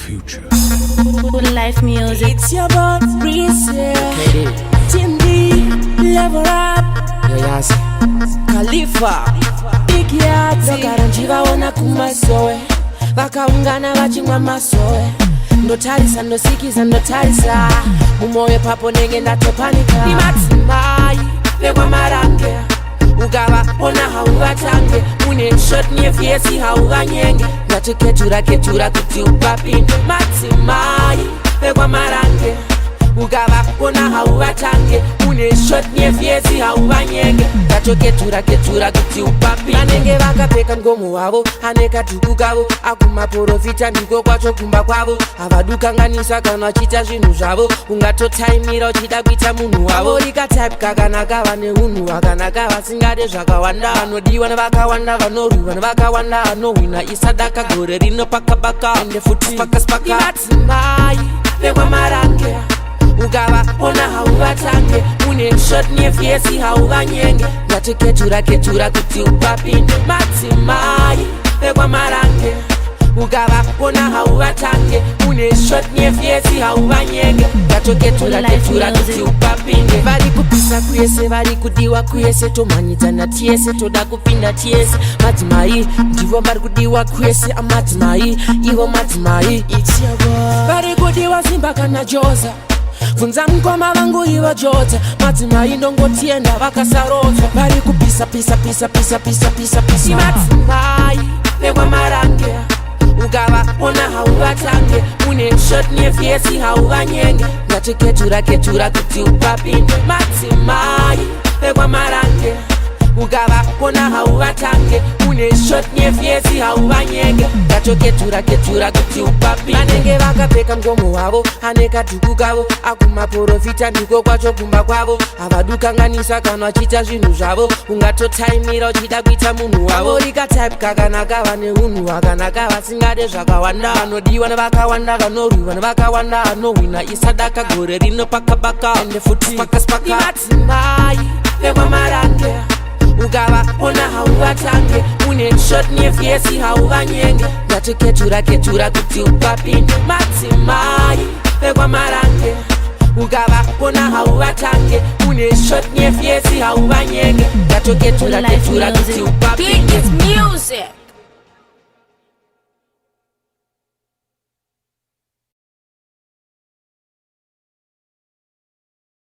future. Good life music. It's your boy, Breeze. Team D, level up. Yes. Khalifa, Big Yati. Lokaranjiva wana kumasowe. Vakaungana vachimwa masowe. Ndotarisa, ndosikiza, ndotarisa. Mumoyo papo nenge ndatopanika. Ni matimai, vekwa marange. Ugava, ona hauvatange. Une shot nye fiesi hauvanyenge. Ngatoketura kuti upapinde. Matimai, vekwa marange. Ugava, ona hauvatange. Une shot nye fiesi hauvanyenge. Ngatoketura kuti upapinde. Anenge vakapfeka ngomu wavo, aneka dhuku kavo. Akumaporofita ndiko kwacho kumba kwavo. Havadukanganisa kana vachita zvinhu zvavo. Ungatotaimira uchida kuita munhu wavo. Rikatype kakanaka vane unhu hwakanaka. Vasingade zvakawanda, vanodiwa nevakawanda. Vanorwiwa nevakawanda, vanowina isadaka. Gore rinopakabaka ende futi spaka. Imatimai vekwa marange. Ugava, ona hauvatange. Une shot nye fiesi hauvanyenge. Ngatoketura kuti upapinde. Matimai vekwa marange. Ugava, ona hauvatange. Une shot nye fiesi hauvanyenge. Ngatoketura kuti upapinde. Vari kupisa kuyese, vari kudiwa kuyese. Tomanyidzana tiese, toda kupinda tiese. Matimai, ndivo vari kudiwa kuyese. Amatimai, ivo matimai. It's your boy. Vari kudiwa Simba kana Joza. Funza mkoma vangu iwa jota. Matimai ndongotienda vakasarota. Vari kupisa pisa. Matimai vekwa marange. Ugava, ona hauvatange. Une shot nye fiesi hauvanyenge. Ngatoketura kuti upapinde. Matimai vekwa marange. Ugava, ona hauvatange. Une shot nye fiesi hauvanyenge. Ngatoketura kuti upapinde. Anenge vakapfeka ngomu wavo, aneka dhuku kavo. Akumaporofita ndiko kwacho kumba kwavo. Havadukanganisa kana vachita zvinhu zvavo. Ungatotaimira uchida kuita munhu wavo. Rikatype kakanaka vane unhu hwakanaka. Vasingade zvakawanda, vanodiwa nevakawanda. Vanorwiwa nevakawanda, vanowina isadaka. Gore rinopakabaka ende futi spaka. Imatimai vekwa marange. Ugava, ona hauvatange. Une shot nye fiesi hauvanyenge. Ngatoketura kuti upapinde. Matimai vekwa marange. Ugava, ona hauvatange. Une shot nye fiesi hauvanyenge. Ngatoketura kuti upapinde. Biggest music.